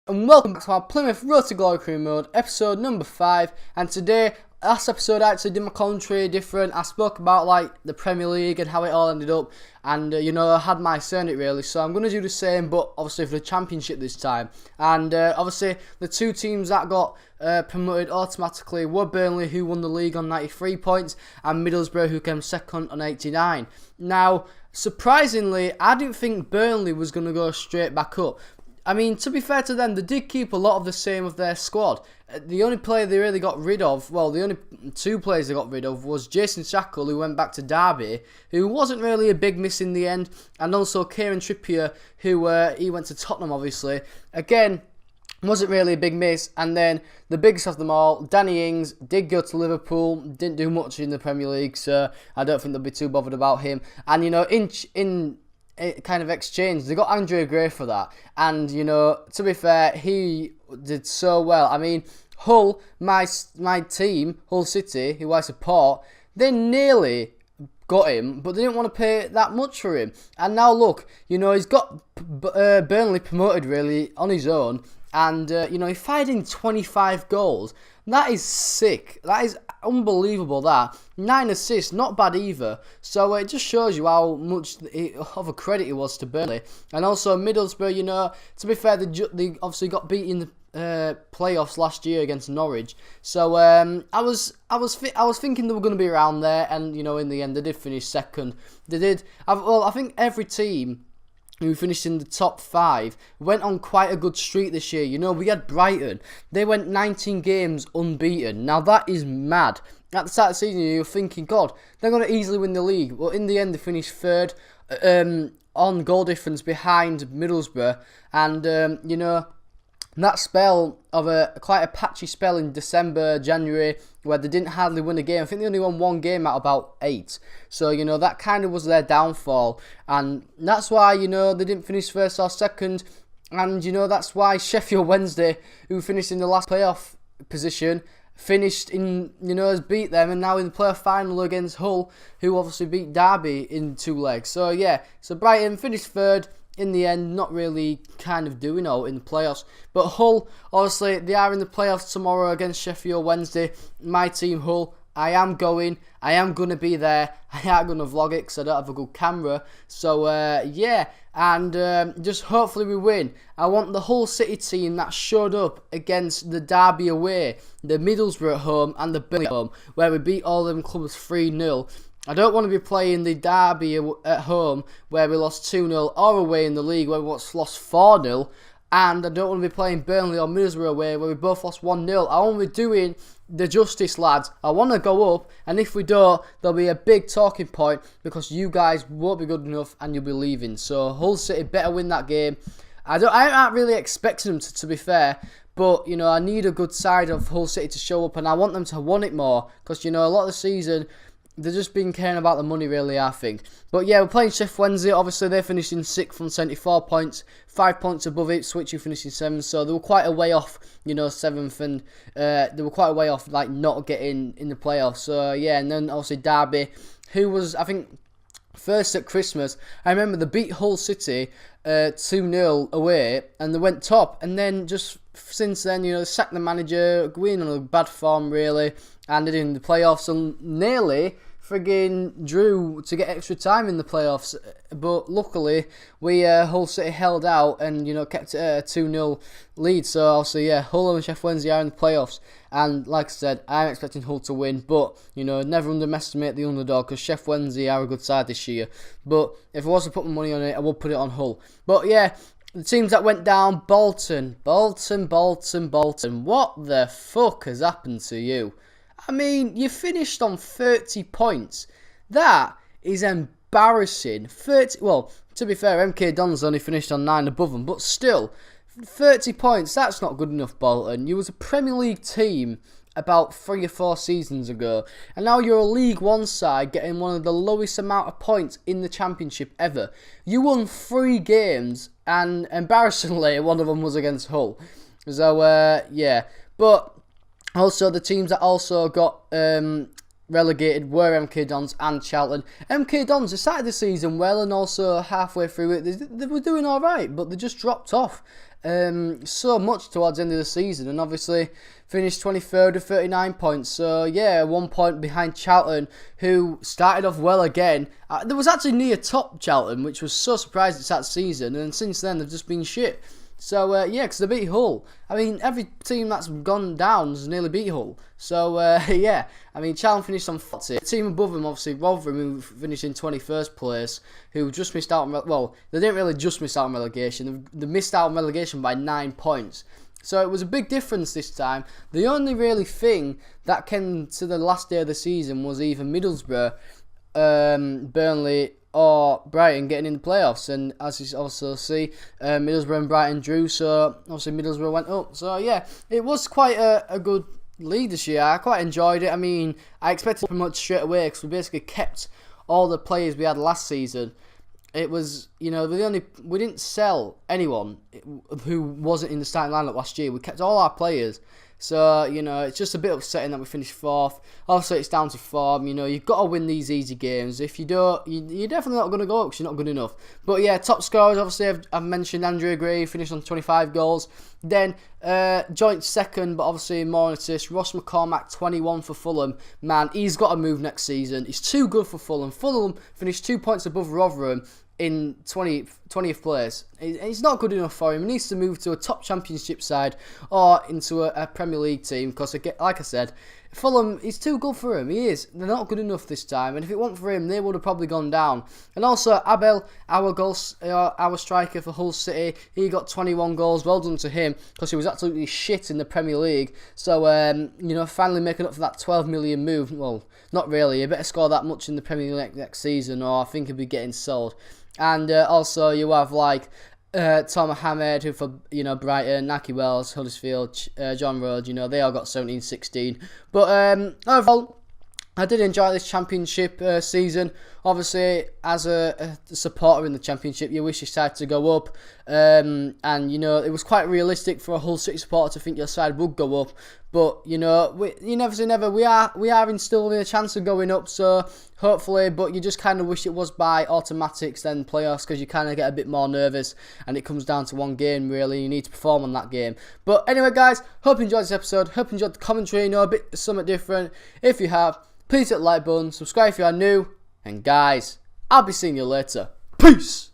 and welcome back to our Plymouth Road to Glory Crew mode, episode number 5. And today, last episode I actually did my commentary different. I spoke about like the Premier League and how it all ended up, and I had my say on it really. So I'm going to do the same, but obviously for the Championship this time. And obviously the two teams that got promoted automatically were Burnley, who won the league on 93 points, and Middlesbrough, who came second on 89. Now, surprisingly, I didn't think Burnley was going to go straight back up. I mean, to be fair to them, they did keep a lot of the same of their squad. The only player they really got rid of, well, the only two players they got rid of was Jason Shackle, who went back to Derby, who wasn't really a big miss in the end, and also Kieran Trippier, who he went to Tottenham, obviously. Again, wasn't really a big miss. And then the biggest of them all, Danny Ings, did go to Liverpool, didn't do much in the Premier League, so I don't think they'll be too bothered about him. And, in kind of exchange, they got Andre Gray for that, and to be fair, he did so well. I mean, Hull, my team, Hull City, who I support, they nearly got him, but they didn't want to pay that much for him. And now look, he's got Burnley promoted really on his own, and he fired in 25 goals. That is sick. That is unbelievable. That 9 assists, not bad either. So it just shows you how much of a credit it was to Burnley. And also Middlesbrough. To be fair, they obviously got beat in the playoffs last year against Norwich. So I was thinking they were going to be around there, and in the end they did finish second. They did. I think every team who finished in the top 5 went on quite a good streak this year. We had Brighton. They went 19 games unbeaten. Now that is mad. At the start of the season, you're thinking, God, they're going to easily win the league. Well, in the end, they finished third on goal difference behind Middlesbrough. And, that spell of quite a patchy spell in December, January, where they didn't hardly win a game. I think they only won one game out of about 8. So, that kind of was their downfall. And that's why, they didn't finish first or second. And, that's why Sheffield Wednesday, who finished in the last playoff position, finished in, has beat them, and now in the playoff final against Hull, who obviously beat Derby in 2 legs. So, yeah, so Brighton finished third. In the end, not really kind of doing all in the playoffs. But Hull, obviously, they are in the playoffs tomorrow against Sheffield Wednesday. My team, Hull, I am going to be there. I am going to vlog it because I don't have a good camera. So, yeah, and just hopefully we win. I want the Hull City team that showed up against the Derby away, the Middlesbrough at home, and the Burnley at home, where we beat all them clubs 3-0. I don't want to be playing the Derby at home where we lost 2-0, or away in the league where we lost 4-0. And I don't want to be playing Burnley or Middlesbrough away where we both lost 1-0. I want to be doing the justice, lads. I want to go up, and if we don't, there'll be a big talking point because you guys won't be good enough and you'll be leaving. So Hull City better win that game. I aren't really expecting them to be fair. But, I need a good side of Hull City to show up, and I want them to want it more. Because, a lot of the season, they've just been caring about the money, really, I think. But yeah, we're playing Sheffield Wednesday. Obviously, they finished in 6th on 74 points. 5 points above Ipswich, who finished in 7th. So they were quite a way off, 7th. And they were quite a way off, like, not getting in the playoffs. So, yeah, and then, obviously, Derby, who was, I think, first at Christmas. I remember they beat Hull City 2-0 away, and they went top. And then, just since then, they sacked the manager, going on a bad form, really. And they did in the playoffs, and nearly friggin' drew to get extra time in the playoffs, but luckily we Hull City held out and kept it a 2-0 lead. So also Hull and Sheffield Wednesday are in the playoffs, and like I said, I'm expecting Hull to win, but never underestimate the underdog because Sheffield Wednesday are a good side this year. But if I was to put my money on it, I would put it on Hull. But yeah, the teams that went down: Bolton. What the fuck has happened to you? I mean, you finished on 30 points. That is embarrassing. 30. Well, to be fair, MK Dons only finished on 9 above them, but still, 30 points, that's not good enough, Bolton. You was a Premier League team about 3 or 4 seasons ago, and now you're a League One side getting one of the lowest amount of points in the Championship ever. You won 3 games, and embarrassingly, one of them was against Hull. So, yeah. But also, the teams that also got relegated were MK Dons and Charlton. MK Dons, they started the season well, and also halfway through it, they were doing alright, but they just dropped off. so much towards the end of the season, and obviously finished 23rd with 39 points. So yeah, 1 point behind Charlton, who started off well again. There was actually near top Charlton, which was so surprising to start the season, and since then they've just been shit. So, yeah, because they beat Hull. I mean, every team that's gone down has nearly beat Hull. So, yeah, I mean, Charlton finished on 40. The team above them, obviously, Rotherham, who finished in 21st place, who just missed out on, well, they didn't really just miss out on relegation. They missed out on relegation by 9 points. So it was a big difference this time. The only really thing that came to the last day of the season was either Middlesbrough, Burnley, or Brighton getting in the playoffs, and as you also see, Middlesbrough and Brighton drew, so obviously Middlesbrough went up. So yeah, it was quite a good league this year. I quite enjoyed it. I mean, I expected pretty much straight away because we basically kept all the players we had last season. It was, you know, we didn't sell anyone who wasn't in the starting lineup last year. We kept all our players. So, you know, it's just a bit upsetting that we finished 4th. Obviously, it's down to form. You know, you've got to win these easy games. If you don't, you're definitely not going to go up because you're not good enough. But yeah, top scorers, obviously, I've mentioned Andrea Gray, finished on 25 goals. Then, joint second, but obviously more assists. Ross McCormack, 21 for Fulham. Man, he's got to move next season. He's too good for Fulham. Fulham finished 2 points above Rotherham in 20th place. It's not good enough for him. He needs to move to a top championship side or into a Premier League team because, like I said, Fulham is too good for him. He is. They're not good enough this time, and if it weren't for him, they would have probably gone down. And also, Abel, our striker for Hull City, he got 21 goals. Well done to him because he was absolutely shit in the Premier League. So, you know, finally making up for that 12 million move. Well, not really. You better score that much in the Premier League next season, or I think he'll be getting sold. And also, you have like Tom Mohamed, who for, you know, Brighton, Naki Wells, Huddersfield, John Rhodes, you know, they all got 17, 16. But overall, I did enjoy this championship season. Obviously, as a supporter in the championship, you wish your side to go up. And, you know, it was quite realistic for a Hull City supporter to think your side would go up. But, you know, you never say never. We are instilling a chance of going up, so hopefully. But you just kind of wish it was by automatics then playoffs, because you kind of get a bit more nervous and it comes down to one game, really. You need to perform on that game. But anyway, guys, hope you enjoyed this episode. Hope you enjoyed the commentary, you know, a bit something different. If you have, please hit the like button, subscribe if you are new, and guys, I'll be seeing you later. Peace!